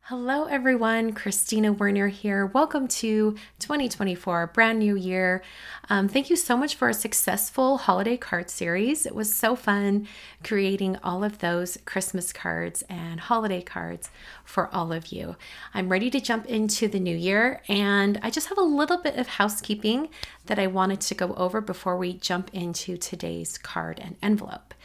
Hello everyone, Christina Werner here. Welcome to 2024, brand new year. Thank you so much for a successful holiday card series. It was so fun creating all of those Christmas cards and holiday cards for all of you. I'm ready to jump into the new year, and I just have a little bit of housekeeping that I wanted to go over before we jump into today's card and envelope.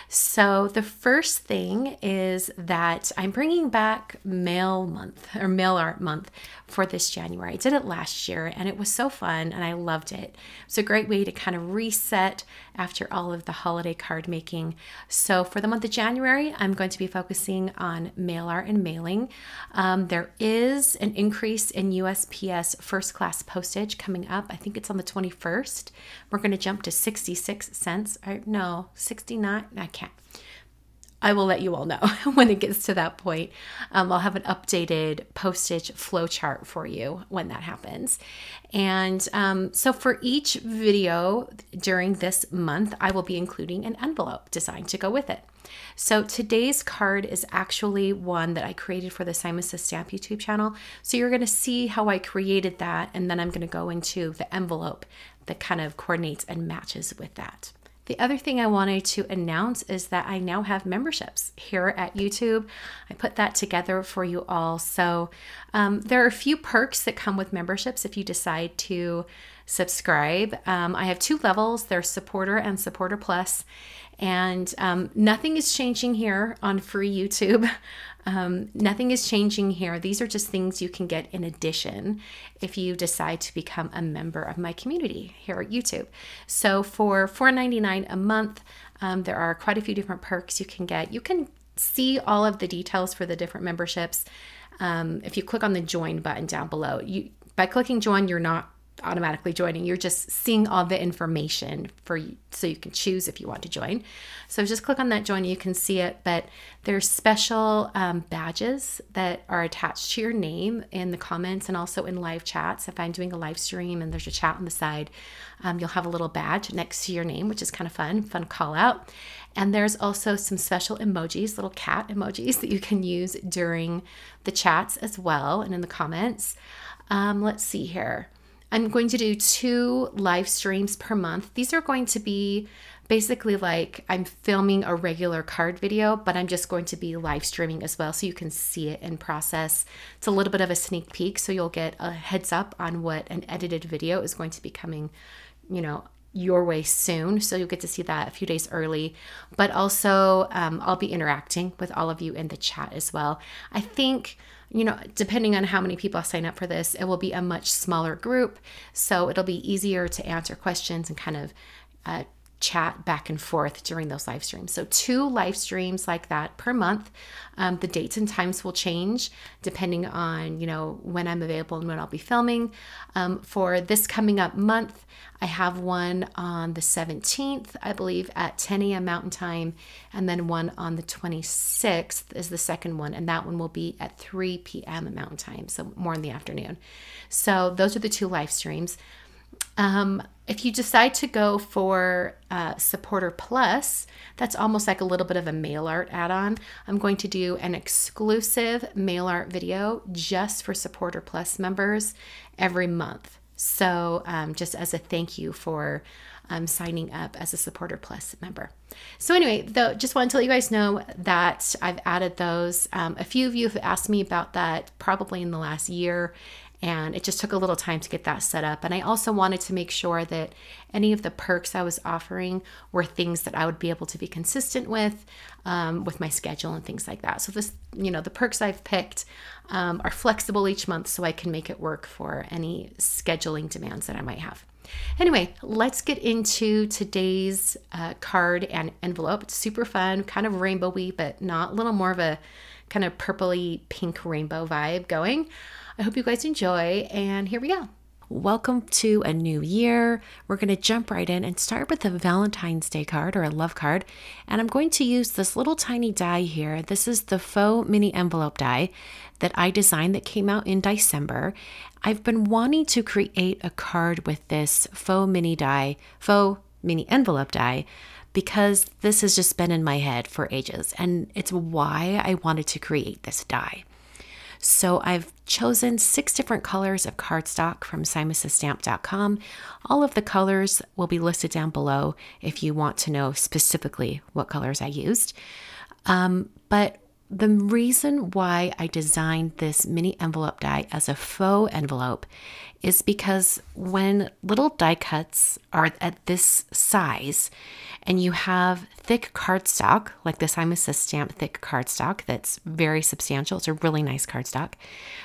So the first thing is that I'm bringing back mail month or mail art month for this January. I did it last year and it was so fun and I loved it. It's a great way to kind of reset after all of the holiday card making. So for the month of January, I'm going to be focusing on mail art and mailing. There is an increase in USPS first class postage coming up. I think it's on the 21st. We're going to jump to 66 cents. No, 69. I can't. I will let you all know when it gets to that point. I'll have an updated postage flow chart for you when that happens. And so for each video during this month, I will be including an envelope designed to go with it. So today's card is actually one that I created for the Simon Says Stamp YouTube channel. So you're going to see how I created that, and then I'm going to go into the envelope that kind of coordinates and matches with that. The other thing I wanted to announce is that I now have memberships here at YouTube. I put that together for you all. So there are a few perks that come with memberships if you decide to subscribe. I have two levels. There's Supporter and Supporter Plus. And nothing is changing here on free YouTube. Nothing is changing here. These are just things you can get in addition if you decide to become a member of my community here at YouTube. So for $4.99 a month, there are quite a few different perks you can get. You can see all of the details for the different memberships if you click on the join button down below. By clicking join, you're not automatically joining. You're just seeing all the information for you, so you can choose if you want to join. So just click on that join, you can see it, but there's special badges that are attached to your name in the comments and also in live chats. If I'm doing a live stream and there's a chat on the side, you'll have a little badge next to your name, which is kind of fun call out. And there's also some special emojis, little cat emojis that you can use during the chats as well and in the comments. Let's see here. I'm going to do 2 live streams per month. These are going to be basically like I'm filming a regular card video, but I'm just going to be live streaming as well so you can see it in process. It's a little bit of a sneak peek, so you'll get a heads up on what an edited video is going to be coming, your way soon. So you'll get to see that a few days early, but also I'll be interacting with all of you in the chat as well. I think, depending on how many people sign up for this, it will be a much smaller group. So it'll be easier to answer questions and kind of chat back and forth during those live streams. So 2 live streams like that per month. The dates and times will change depending on, when I'm available and when I'll be filming. For this coming up month, I have one on the 17th, I believe, at 10 a.m. Mountain Time, and then one on the 26th is the second one, and that one will be at 3 p.m. Mountain Time, so more in the afternoon. So those are the 2 live streams. If you decide to go for Supporter Plus, that's almost like a little bit of a mail art add-on. I'm going to do an exclusive mail art video just for Supporter Plus members every month. So just as a thank you for signing up as a Supporter Plus member. So anyway, just want to let you guys know that I've added those. A few of you have asked me about that probably in the last year, and it just took a little time to get that set up. And I also wanted to make sure that any of the perks I was offering were things that I would be able to be consistent with my schedule and things like that. So this, the perks I've picked are flexible each month, so I can make it work for any scheduling demands that I might have. Anyway, let's get into today's card and envelope. It's super fun, kind of rainbowy, but not, a little more of a kind of purpley pink rainbow vibe going. I hope you guys enjoy, and here we go. Welcome to a new year. We're going to jump right in and start with a Valentine's Day card or a love card. And I'm going to use this little tiny die here. This is the faux mini envelope die that I designed that came out in December. I've been wanting to create a card with this faux mini envelope die because this has just been in my head for ages, and it's why I wanted to create this die. So I've chosen 6 different colors of cardstock from simonstamp.com. All of the colors will be listed down below if you want to know specifically what colors I used. But the reason why I designed this mini envelope die as a faux envelope is because when little die cuts are at this size and you have thick cardstock, like this Simon Says Stamp thick cardstock that's very substantial, it's a really nice cardstock,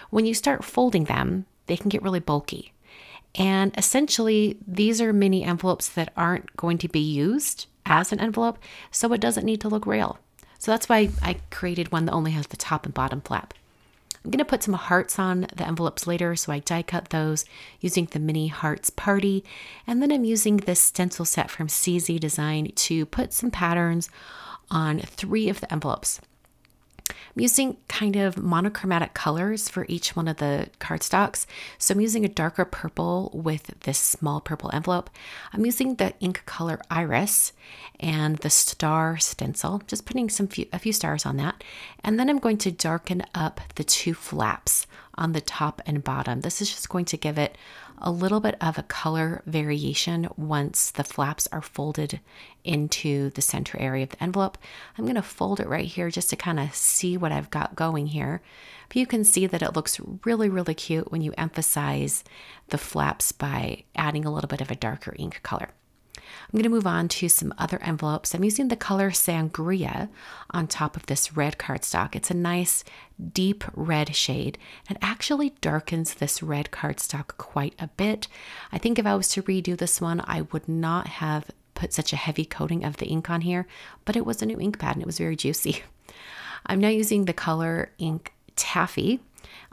when you start folding them, they can get really bulky. And essentially, these are mini envelopes that aren't going to be used as an envelope, so it doesn't need to look real. So that's why I created one that only has the top and bottom flap. I'm going to put some hearts on the envelopes later, so I die cut those using the Mini Hearts Party. And then I'm using this stencil set from CZ Design to put some patterns on 3 of the envelopes. I'm using kind of monochromatic colors for each one of the cardstocks. So I'm using a darker purple with this small purple envelope. I'm using the ink color Iris and the star stencil, just putting a few stars on that. And then I'm going to darken up the 2 flaps on the top and bottom. This is just going to give it a little bit of a color variation once the flaps are folded into the center area of the envelope. I'm going to fold it right here just to kind of see what I've got going here. But you can see that it looks really, really cute when you emphasize the flaps by adding a little bit of a darker ink color. I'm going to move on to some other envelopes. I'm using the color Sangria on top of this red cardstock. It's a nice deep red shade. It actually darkens this red cardstock quite a bit. I think if I was to redo this one, I would not have put such a heavy coating of the ink on here, but it was a new ink pad and it was very juicy. I'm now using the color ink Taffy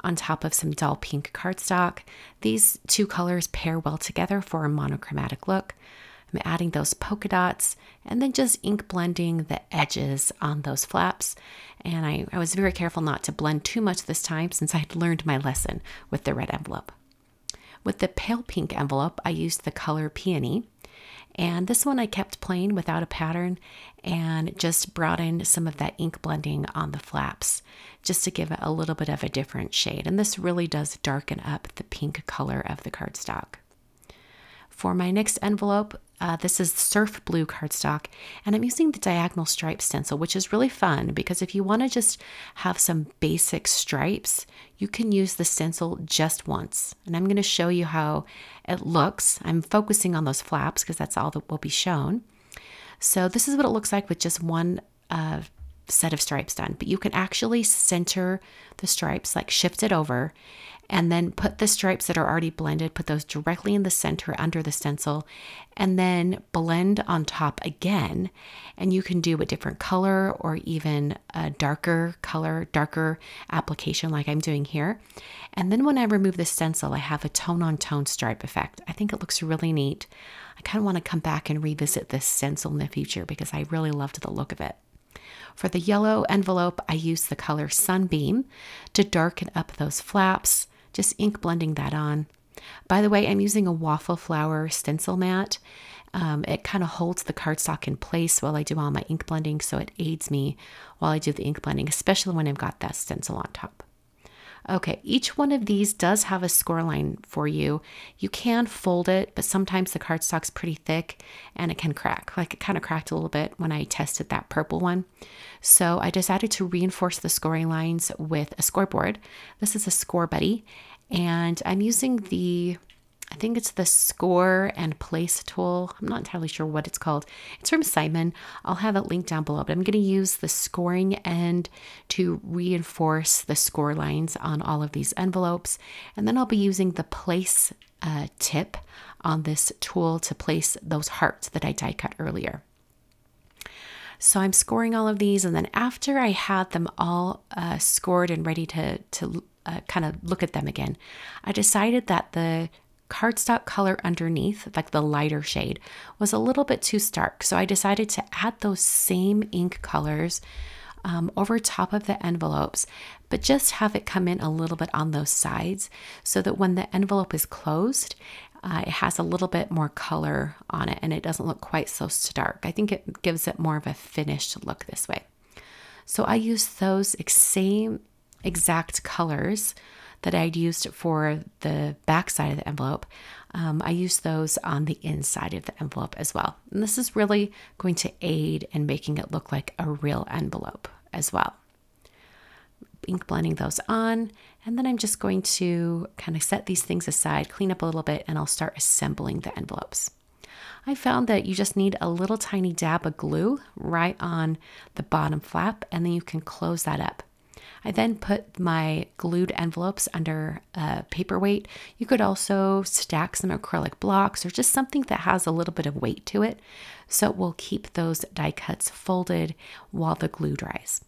on top of some dull pink cardstock. These 2 colors pair well together for a monochromatic look. I'm adding those polka dots and then just ink blending the edges on those flaps. And I was very careful not to blend too much this time since I had learned my lesson with the red envelope. With the pale pink envelope, I used the color Peony. And this one I kept plain without a pattern and just brought in some of that ink blending on the flaps just to give it a little bit of a different shade. And this really does darken up the pink color of the cardstock. For my next envelope, this is Surf Blue cardstock, and I'm using the diagonal stripe stencil, which is really fun because if you want to just have some basic stripes, you can use the stencil just once. And I'm going to show you how it looks. I'm focusing on those flaps because that's all that will be shown. So this is what it looks like with just one set of stripes done, but you can actually center the stripes, like shift it over, and then put the stripes that are already blended, put those directly in the center under the stencil, and then blend on top again. And you can do a different color or even a darker color, darker application like I'm doing here. And then when I remove the stencil, I have a tone-on-tone stripe effect. I think it looks really neat. I kind of want to come back and revisit this stencil in the future because I really loved the look of it. For the yellow envelope, I used the color Sunbeam to darken up those flaps, just ink blending that on. By the way, I'm using a waffle flower stencil mat. It kind of holds the cardstock in place while I do all my ink blending, so it aids me while I do the ink blending, especially when I've got that stencil on top. Okay, each one of these does have a score line for you. You can fold it, but sometimes the cardstock's pretty thick and it can crack. Like it kind of cracked a little bit when I tested that purple one. So I decided to reinforce the scoring lines with a scoreboard. This is a Score Buddy, and I'm using I think it's the Score and Place tool. I'm not entirely sure what it's called. It's from Simon. I'll have it linked down below, but I'm going to use the scoring end to reinforce the score lines on all of these envelopes. And then I'll be using the Place tip on this tool to place those hearts that I die cut earlier. So I'm scoring all of these, and then after I had them all scored and ready to kind of look at them again, I decided that the cardstock color underneath, like the lighter shade, was a little bit too stark. So I decided to add those same ink colors over top of the envelopes, but just have it come in a little bit on those sides so that when the envelope is closed, it has a little bit more color on it and it doesn't look quite so stark. I think it gives it more of a finished look this way. So I use those same exact colors that I'd used for the back side of the envelope, I used those on the inside of the envelope as well. And this is really going to aid in making it look like a real envelope as well. Ink blending those on, and then I'm just going to kind of set these things aside, clean up a little bit, and I'll start assembling the envelopes. I found that you just need a little tiny dab of glue right on the bottom flap, and then you can close that up. I then put my glued envelopes under a paperweight. You could also stack some acrylic blocks or just something that has a little bit of weight to it, so it will keep those die cuts folded while the glue dries.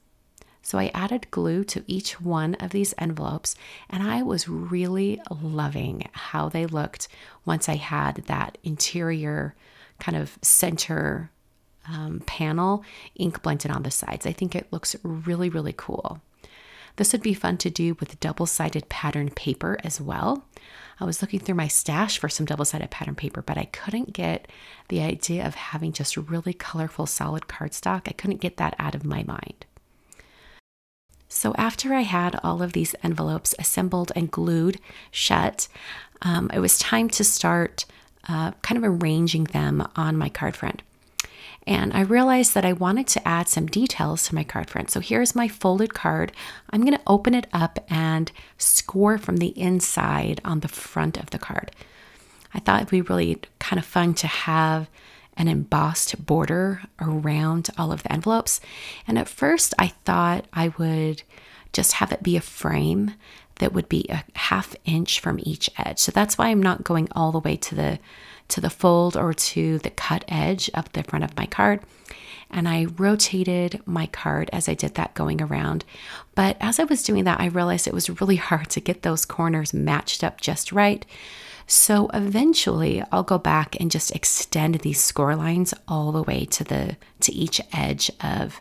So I added glue to each one of these envelopes, and I was really loving how they looked once I had that interior kind of center panel ink blended on the sides. I think it looks really, really cool. This would be fun to do with double-sided pattern paper as well. I was looking through my stash for some double-sided pattern paper, but I couldn't get the idea of having just really colorful solid cardstock. I couldn't get that out of my mind. So after I had all of these envelopes assembled and glued shut, it was time to start kind of arranging them on my card front. And I realized that I wanted to add some details to my card front. So here's my folded card. I'm going to open it up and score from the inside on the front of the card. I thought it'd be really kind of fun to have an embossed border around all of the envelopes. And at first I thought I would just have it be a frame that would be a ½ inch from each edge. So that's why I'm not going all the way to the fold or to the cut edge of the front of my card. And I rotated my card as I did that going around. But as I was doing that, I realized it was really hard to get those corners matched up just right. So eventually I'll go back and just extend these score lines all the way to each edge of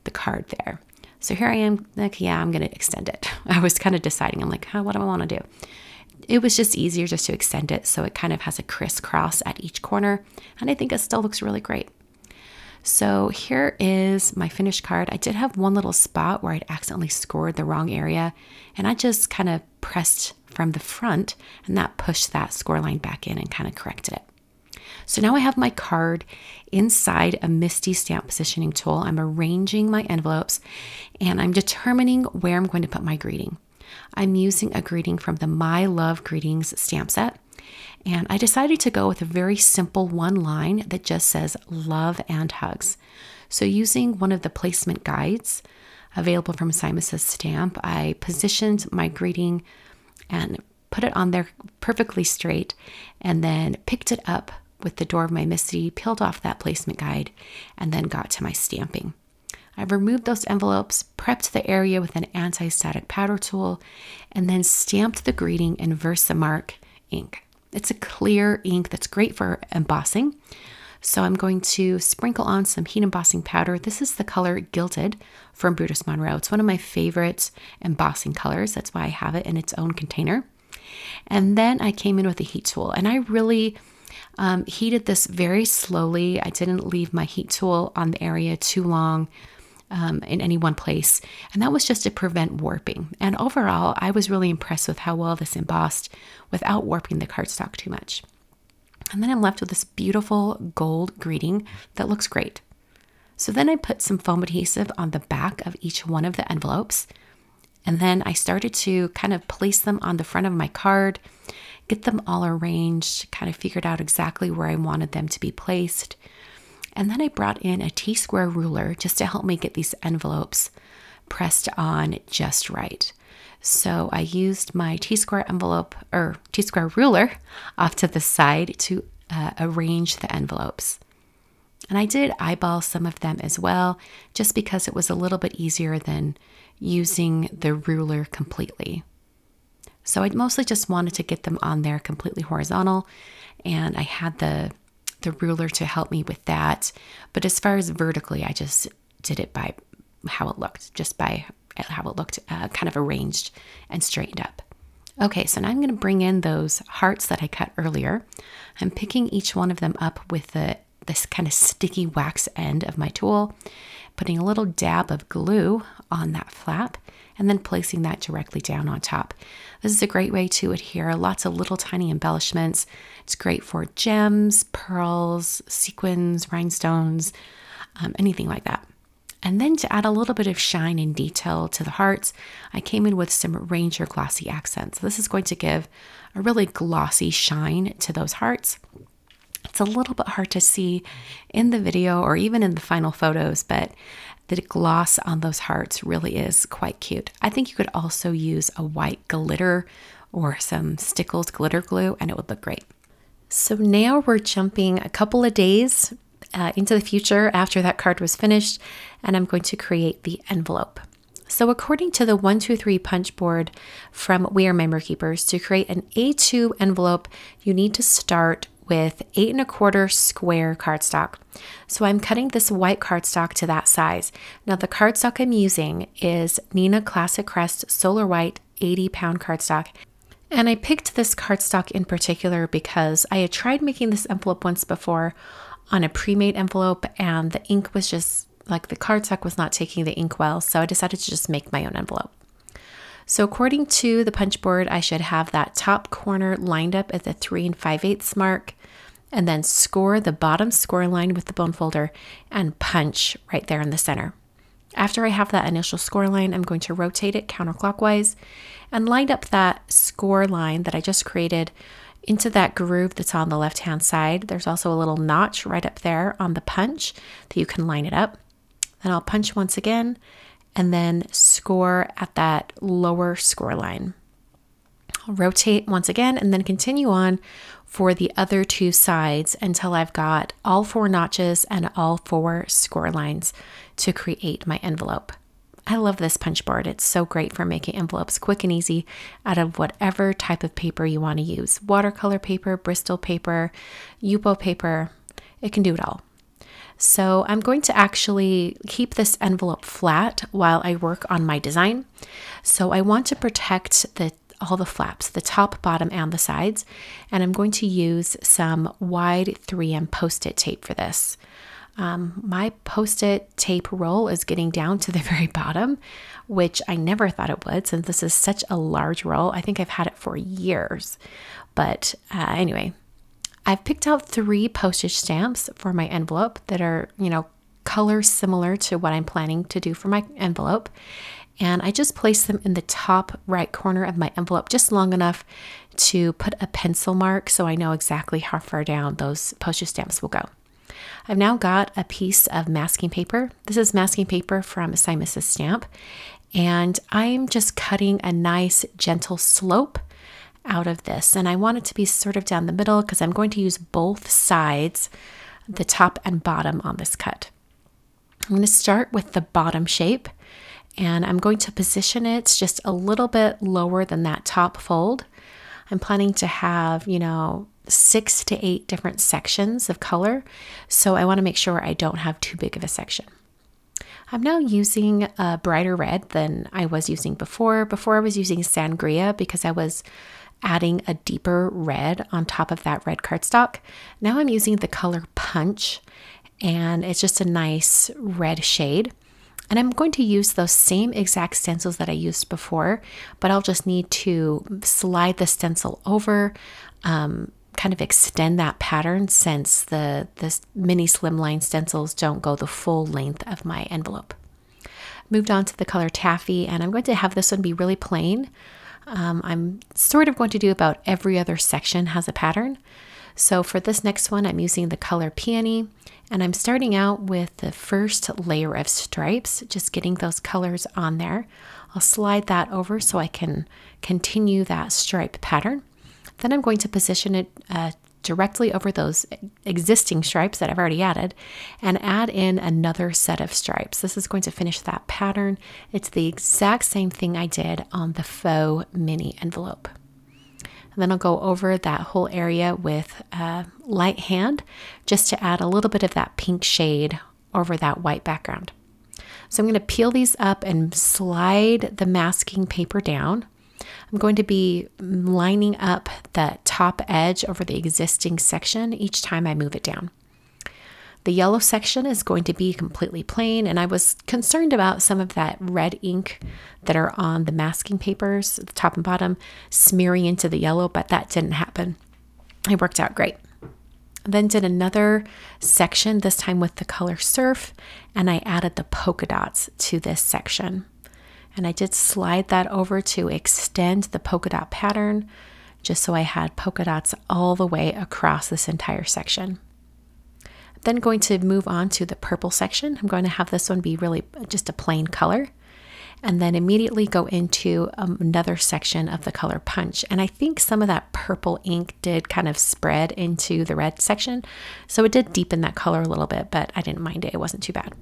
the card there. So here I am, like, yeah, I'm going to extend it. I was kind of deciding, I'm like, what do I want to do? It was just easier just to extend it so it kind of has a crisscross at each corner, and I think it still looks really great. So here is my finished card. I did have one little spot where I'd accidentally scored the wrong area, and I just kind of pressed from the front, and that pushed that score line back in and kind of corrected it. So now I have my card inside a MISTI stamp positioning tool. I'm arranging my envelopes, and I'm determining where I'm going to put my greeting. I'm using a greeting from the My Love Greetings stamp set, and I decided to go with a very simple one line that just says love and hugs. So using one of the placement guides available from Simon Says Stamp, I positioned my greeting and put it on there perfectly straight, and then picked it up with the door of my MISTI, peeled off that placement guide, and then got to my stamping. I've removed those envelopes, prepped the area with an anti-static powder tool, and then stamped the greeting in Versamark ink. It's a clear ink that's great for embossing. So I'm going to sprinkle on some heat embossing powder. This is the color Gilded from Brutus Monroe. It's one of my favorite embossing colors. That's why I have it in its own container. And then I came in with a heat tool, and I really heated this very slowly. I didn't leave my heat tool on the area too long in any one place, and that was just to prevent warping. And overall, I was really impressed with how well this embossed without warping the cardstock too much. And then I'm left with this beautiful gold greeting that looks great. So then I put some foam adhesive on the back of each one of the envelopes, and then I started to kind of place them on the front of my card, get them all arranged, kind of figured out exactly where I wanted them to be placed. And then I brought in a T-square ruler just to help me get these envelopes pressed on just right. So I used my T-square envelope or T-square ruler off to the side to arrange the envelopes. And I did eyeball some of them as well, just because it was a little bit easier than using the ruler completely. So I mostly just wanted to get them on there completely horizontal, and I had the ruler to help me with that. But as far as vertically, I just did it by how it looked, just by how it looked kind of arranged and straightened up. Okay, so now I'm going to bring in those hearts that I cut earlier. I'm picking each one of them up with the this kind of sticky wax end of my tool, putting a little dab of glue on that flap, and then placing that directly down on top. This is a great way to adhere lots of little tiny embellishments. It's great for gems, pearls, sequins, rhinestones, anything like that. And then to add a little bit of shine and detail to the hearts, I came in with some Ranger Glossy Accents. This is going to give a really glossy shine to those hearts. It's a little bit hard to see in the video or even in the final photos, but the gloss on those hearts really is quite cute. I think you could also use a white glitter or some Stickles glitter glue and it would look great. So now we're jumping a couple of days into the future after that card was finished, and I'm going to create the envelope. So according to the 123 punch board from We Are Memory Keepers, to create an A2 envelope, you need to start with 8 1/4 square cardstock. So I'm cutting this white cardstock to that size. Now the cardstock I'm using is Neenah Classic Crest Solar White 80-pound cardstock. And I picked this cardstock in particular because I had tried making this envelope once before on a pre-made envelope, and the ink was just like the cardstock was not taking the ink well, so I decided to just make my own envelope. So according to the punch board, I should have that top corner lined up at the 3 5/8 mark, and then score the bottom score line with the bone folder and punch right there in the center. After I have that initial score line, I'm going to rotate it counterclockwise and line up that score line that I just created into that groove that's on the left-hand side. There's also a little notch right up there on the punch that you can line it up. Then I'll punch once again and then score at that lower score line. I'll rotate once again and then continue on for the other two sides until I've got all 4 notches and all 4 score lines to create my envelope. I love this punch board. It's so great for making envelopes quick and easy out of whatever type of paper you want to use. Watercolor paper, Bristol paper, Yupo paper, it can do it all. So I'm going to actually keep this envelope flat while I work on my design. So I want to protect all the flaps, the top, bottom, and the sides. And I'm going to use some wide 3M Post-it tape for this. My Post-it tape roll is getting down to the very bottom, which I never thought it would since this is such a large roll. I think I've had it for years. But anyway, I've picked out 3 postage stamps for my envelope that are, colors similar to what I'm planning to do for my envelope. And I just place them in the top right corner of my envelope, just long enough to put a pencil mark so I know exactly how far down those postage stamps will go. I've now got a piece of masking paper. This is masking paper from Simon Says Stamp, and I'm just cutting a nice gentle slope out of this. And I want it to be sort of down the middle because I'm going to use both sides, the top and bottom on this cut. I'm going to start with the bottom shape, and I'm going to position it just a little bit lower than that top fold. I'm planning to have, 6 to 8 different sections of color, so I want to make sure I don't have too big of a section. I'm now using a brighter red than I was using before. Before I was using Sangria because I was adding a deeper red on top of that red cardstock. Now I'm using the color Punch, and it's just a nice red shade. And I'm going to use those same exact stencils that I used before, but I'll just need to slide the stencil over, kind of extend that pattern since the mini slimline stencils don't go the full length of my envelope. Moved on to the color Taffy, and I'm going to have this one be really plain. I'm sort of going to do about every other section has a pattern. So for this next one, I'm using the color Peony, and I'm starting out with the first layer of stripes, just getting those colors on there. I'll slide that over so I can continue that stripe pattern. Then I'm going to position it directly over those existing stripes that I've already added and add in another set of stripes. This is going to finish that pattern. It's the exact same thing I did on the faux mini envelope. And then I'll go over that whole area with a light hand just to add a little bit of that pink shade over that white background. So I'm going to peel these up and slide the masking paper down. I'm going to be lining up the top edge over the existing section each time I move it down. The yellow section is going to be completely plain, and I was concerned about some of that red ink that are on the masking papers, the top and bottom, smearing into the yellow, but that didn't happen. It worked out great. Then did another section, this time with the color Surf, and I added the polka dots to this section. And I did slide that over to extend the polka dot pattern, just so I had polka dots all the way across this entire section. Then going to move on to the purple section. I'm going to have this one be really just a plain color, and then immediately go into another section of the color Punch. And I think some of that purple ink did kind of spread into the red section, so it did deepen that color a little bit, but I didn't mind it. It wasn't too bad.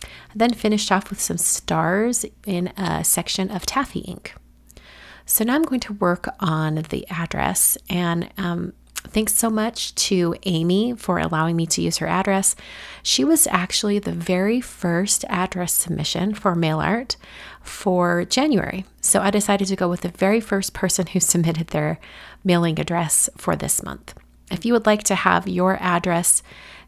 I then finished off with some stars in a section of taffy ink. So now I'm going to work on the address, and thanks so much to Amy for allowing me to use her address. She was actually the very first address submission for mail art for January. So I decided to go with the very first person who submitted their mailing address for this month. If you would like to have your address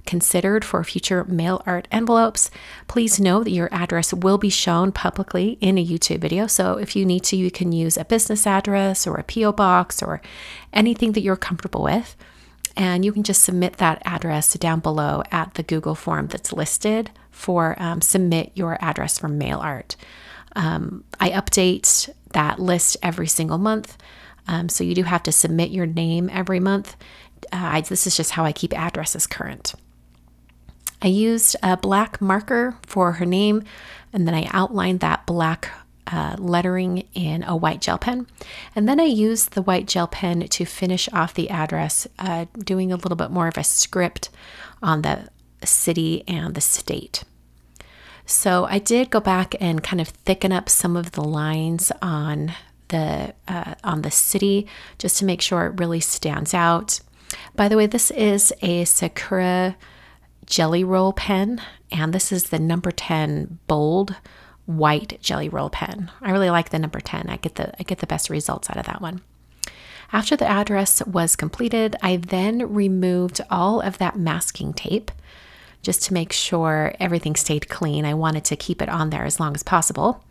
considered for future mail art envelopes, please know that your address will be shown publicly in a YouTube video. So if you need to, you can use a business address or a PO box or anything that you're comfortable with. And you can just submit that address down below at the Google form that's listed for submit your address for mail art. I update that list every single month. So you do have to submit your name every month. This is just how I keep addresses current. I used a black marker for her name, and then I outlined that black lettering in a white gel pen. And then I used the white gel pen to finish off the address, doing a little bit more of a script on the city and the state. So I did go back and kind of thicken up some of the lines on the city, just to make sure it really stands out. By the way, this is a Sakura Jelly Roll pen, and this is the number 10 bold white Jelly Roll pen. I really like the number 10. I get the best results out of that one. After the address was completed, I then removed all of that masking tape just to make sure everything stayed clean. I wanted to keep it on there as long as possible.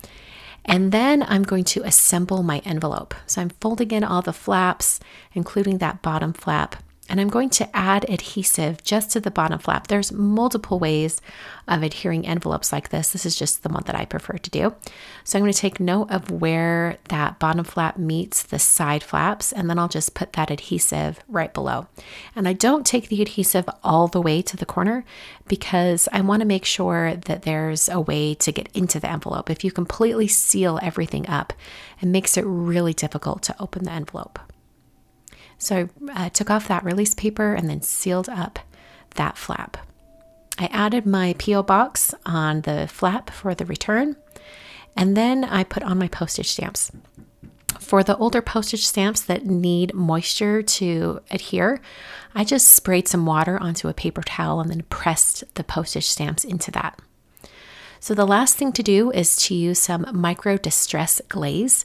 And then I'm going to assemble my envelope. So I'm folding in all the flaps, including that bottom flap. And I'm going to add adhesive just to the bottom flap. There's multiple ways of adhering envelopes like this. This is just the one that I prefer to do. So I'm going to take note of where that bottom flap meets the side flaps, and then I'll just put that adhesive right below. And I don't take the adhesive all the way to the corner because I want to make sure that there's a way to get into the envelope. If you completely seal everything up, it makes it really difficult to open the envelope. So I took off that release paper and then sealed up that flap. I added my P.O. box on the flap for the return, and then I put on my postage stamps. For the older postage stamps that need moisture to adhere, I just sprayed some water onto a paper towel and then pressed the postage stamps into that. So the last thing to do is to use some micro distress glaze,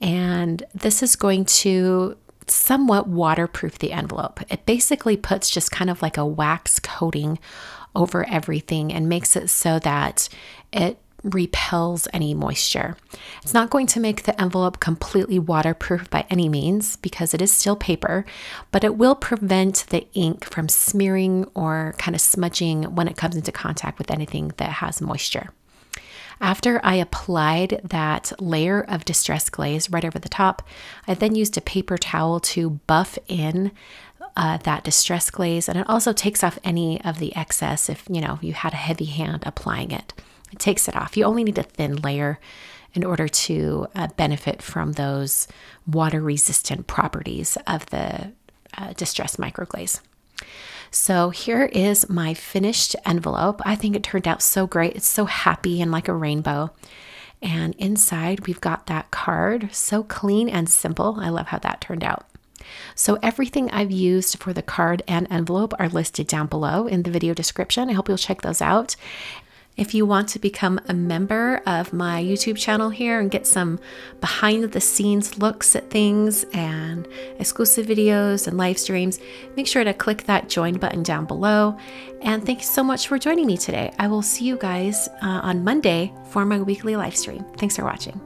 and this is going to somewhat waterproof the envelope. It basically puts just kind of like a wax coating over everything and makes it so that it repels any moisture. It's not going to make the envelope completely waterproof by any means because it is still paper, but it will prevent the ink from smearing or kind of smudging when it comes into contact with anything that has moisture. After I applied that layer of distress glaze right over the top, I then used a paper towel to buff in that distress glaze, and it also takes off any of the excess if you had a heavy hand applying it. It takes it off. You only need a thin layer in order to benefit from those water-resistant properties of the distress microglaze. So here is my finished envelope. I think it turned out so great. It's so happy and like a rainbow. And inside we've got that card, so clean and simple. I love how that turned out. So everything I've used for the card and envelope are listed down below in the video description. I hope you'll check those out. If you want to become a member of my YouTube channel here and get some behind the scenes looks at things and exclusive videos and live streams, make sure to click that join button down below. And thank you so much for joining me today. I will see you guys on Monday for my weekly live stream. Thanks for watching.